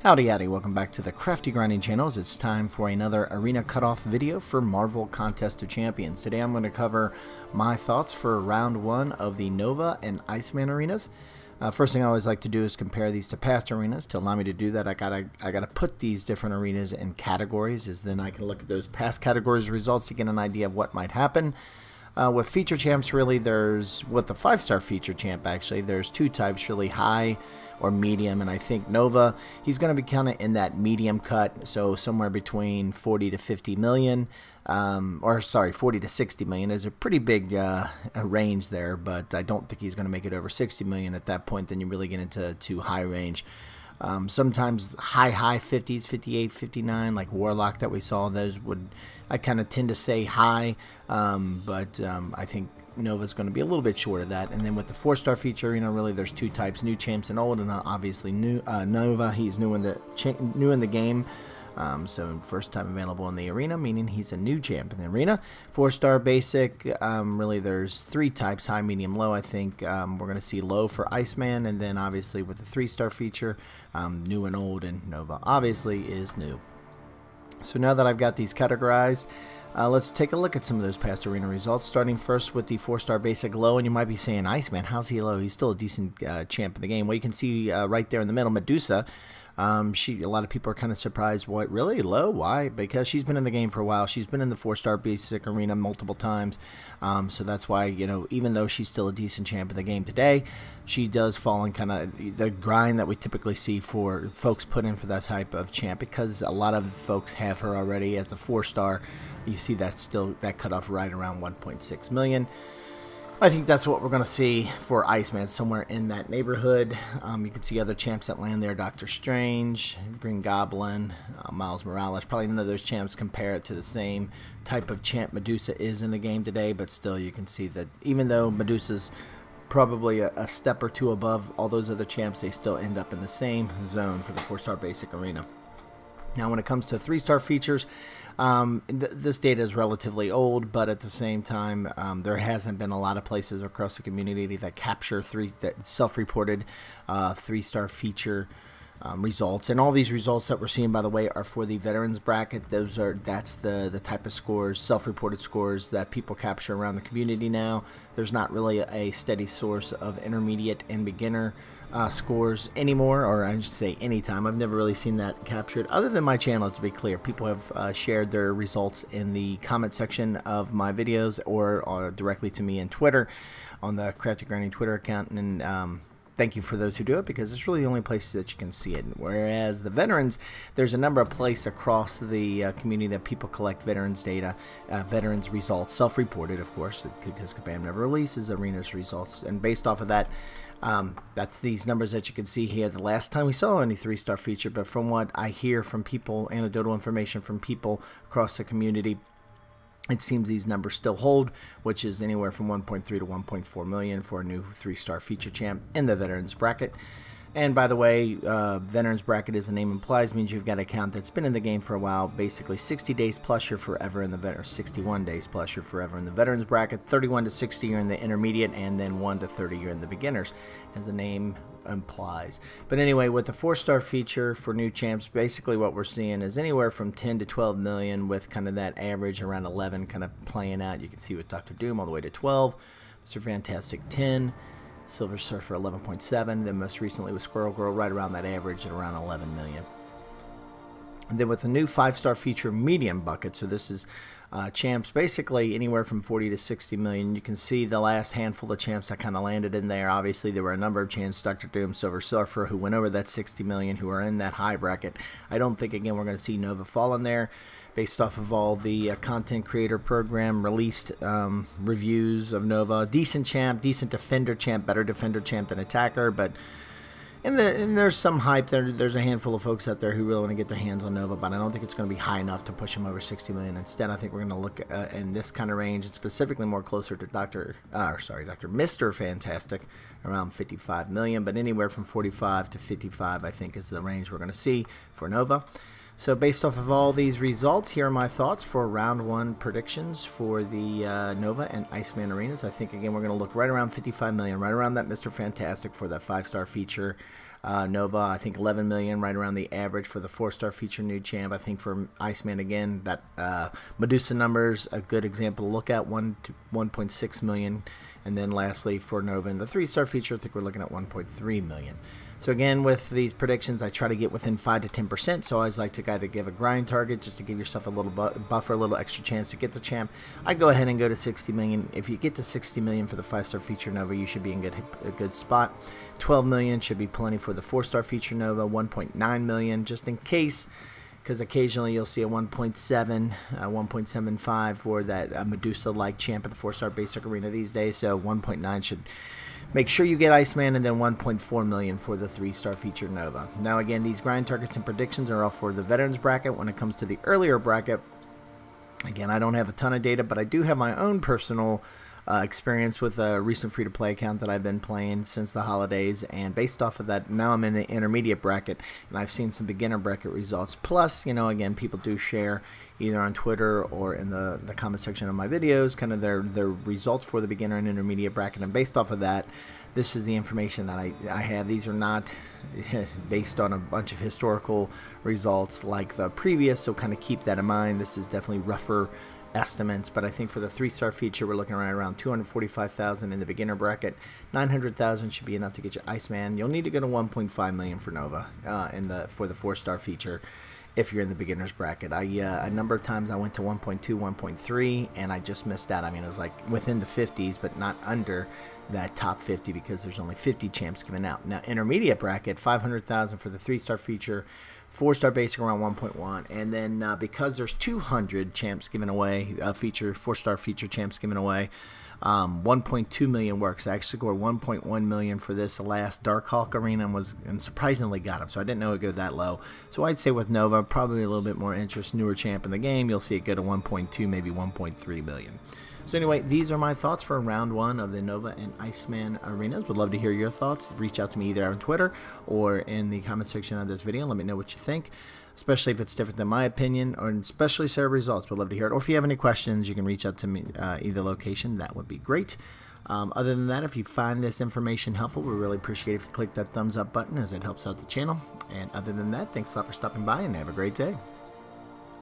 Howdy howdy, welcome back to the Crafty Grinding Channels. It's time for another Arena Cutoff video for Marvel Contest of Champions. Today I'm going to cover my thoughts for round 1 of the Nova and Iceman arenas. First thing I always like to do is compare these to past arenas. To allow me to do that, I gotta put these different arenas in categories, as then I can look at those past categories results to get an idea of what might happen. With feature champs, really, with the 5-star feature champ, actually, there's two types, really, high or medium, and I think Nova, he's going to be kind of in that medium cut, so somewhere between 40 to 50 million, 40 to 60 million. There's a pretty big range there, but I don't think he's going to make it over 60 million at that point. Then you really get into too high range. Sometimes high 50s, 58, 59, like Warlock that we saw, those I kind of tend to say high, but I think Nova's going to be a little bit short of that. And then with the 4-star feature, really there's two types, new champs and old, and obviously Nova, he's new in the game. So first time available in the arena, meaning he's a new champ in the arena. 4-star basic, really there's 3 types, high, medium, low. I think we're going to see low for Iceman, and then obviously with the 3-star feature, new and old, and Nova obviously is new. So now that I've got these categorized, let's take a look at some of those past arena results, starting first with the 4-star basic low. And you might be saying, Iceman, how's he low? He's still a decent champ in the game. Well, you can see right there in the middle, Medusa. A lot of people are kind of surprised. What, really low? Why? Because she's been in the game for a while. She's been in the 4-star basic arena multiple times. So that's why, even though she's still a decent champ in the game today, she does fall in kind of the grind that we typically see for folks put in for that type of champ, because a lot of folks have her already as a 4-star. You see that cutoff right around 1.6 million. I think that's what we're going to see for Iceman, somewhere in that neighborhood. You can see other champs that land there, Doctor Strange, Green Goblin, Miles Morales. Probably none of those champs compare it to the same type of champ Medusa is in the game today, but still you can see that even though Medusa's probably a step or two above all those other champs, they still end up in the same zone for the 4-star basic arena. Now when it comes to 3-star features, this data is relatively old, but at the same time, there hasn't been a lot of places across the community that capture self-reported 3-star feature results. And all these results that we're seeing, by the way, are for the veterans bracket. That's the type of scores, self-reported scores that people capture around the community now. There's not really a steady source of intermediate and beginner scores anymore, or I should say anytime. I've never really seen that captured other than my channel, to be clear. People have shared their results in the comment section of my videos or directly to me in Twitter on the Crafty Grinding Twitter account, and thank you for those who do it, because it's really the only place that you can see it. Whereas the veterans, there's a number of places across the community that people collect veterans data, veterans results, self-reported, of course, because Kabam never releases arenas results. And based off of that, that's these numbers that you can see here. The last time we saw any 3-star feature, but from what I hear from people, anecdotal information from people across the community, it seems these numbers still hold, which is anywhere from 1.3 to 1.4 million for a new 3-star feature champ in the veterans bracket. And by the way, veterans bracket, as the name implies, means you've got an account that's been in the game for a while. Basically 60 days plus you're forever in the 61 days plus you're forever in the veterans bracket. 31 to 60 you're in the intermediate, and then 1 to 30 you're in the beginners, as the name implies. But anyway, with the 4-star feature for new champs, basically what we're seeing is anywhere from 10 to 12 million, with kind of that average around 11 kind of playing out. You can see with Dr. Doom all the way to 12, Mr. Fantastic 10, Silver Surfer 11.7, then most recently with Squirrel Girl right around that average at around 11 million. And then with the new 5-star feature medium bucket, so this is champs basically anywhere from 40 to 60 million. You can see the last handful of champs that kind of landed in there. Obviously there were a number of champs, Dr. Doom, Silver Surfer, who went over that 60 million, who are in that high bracket. I don't think, again, we're going to see Nova fall in there, based off of all the content creator program released reviews of Nova. Decent champ, decent defender champ, better defender champ than attacker, but and there's some hype. There's a handful of folks out there who really want to get their hands on Nova, but I don't think it's going to be high enough to push him over 60 million. Instead, I think we're going to look in this kind of range, and specifically more closer to Mr. Fantastic, around 55 million, but anywhere from 45 to 55, I think, is the range we're going to see for Nova. So based off of all these results, here are my thoughts for round 1 predictions for the Nova and Iceman arenas. I think, again, we're going to look right around 55 million, right around that Mr. Fantastic for that 5-star feature Nova, I think 11 million, right around the average for the 4-star feature new champ. I think for Iceman, again, that Medusa numbers, a good example to look at, 1.6 million. And then lastly, for Nova in the 3-star feature, I think we're looking at 1.3 million. So again, with these predictions, I try to get within 5 to 10%. So I always like to give a grind target just to give yourself a little buffer, a little extra chance to get the champ. I'd go ahead and go to 60 million. If you get to 60 million for the 5-star feature Nova, you should be in a good spot. 12 million should be plenty for the 4-star feature Nova. 1.9 million just in case, because occasionally you'll see a 1.7, 1.75 for that Medusa-like champ at the 4-star basic arena these days. So 1.9 should make sure you get Iceman, and then 1.4 million for the 3-star feature Nova. Now again, these grind targets and predictions are all for the veterans bracket. When it comes to the earlier bracket, again, I don't have a ton of data, but I do have my own personal experience with a recent free-to-play account that I've been playing since the holidays, and based off of that, now I'm in the intermediate bracket, and I've seen some beginner bracket results. Plus, you know, again, people do share either on Twitter or in the comment section of my videos kind of their results for the beginner and intermediate bracket, and based off of that, this is the information that I have. These are not based on a bunch of historical results like the previous, so kind of keep that in mind. This is definitely rougher estimates, but I think for the 3-star feature, we're looking right around 245,000 in the beginner bracket. 900,000 should be enough to get you Iceman. You'll need to go to 1.5 million for Nova for the 4-star feature if you're in the beginner's bracket. A number of times I went to 1.2, 1.3, and I just missed that. I mean, it was like within the 50s, but not under that top 50 because there's only 50 champs given out. Now, intermediate bracket, 500,000 for the 3-star feature. 4-star basic around 1.1, and then because there's 200 champs given away, 4-star feature champs given away, 1.2 million works. I actually scored 1.1 million for this last Darkhawk arena and surprisingly got him, so I didn't know it would go that low. So I'd say with Nova, probably a little bit more interest, newer champ in the game, you'll see it go to 1.2, maybe 1.3 million. So anyway, these are my thoughts for round 1 of the Nova and Iceman arenas. Would love to hear your thoughts. Reach out to me either on Twitter or in the comment section of this video. Let me know what you think, especially if it's different than my opinion, or especially share results. Would love to hear it. Or if you have any questions, you can reach out to me either location. That would be great. Other than that, if you find this information helpful, we really appreciate if you click that thumbs up button, as it helps out the channel. And other than that, thanks a lot for stopping by, and have a great day.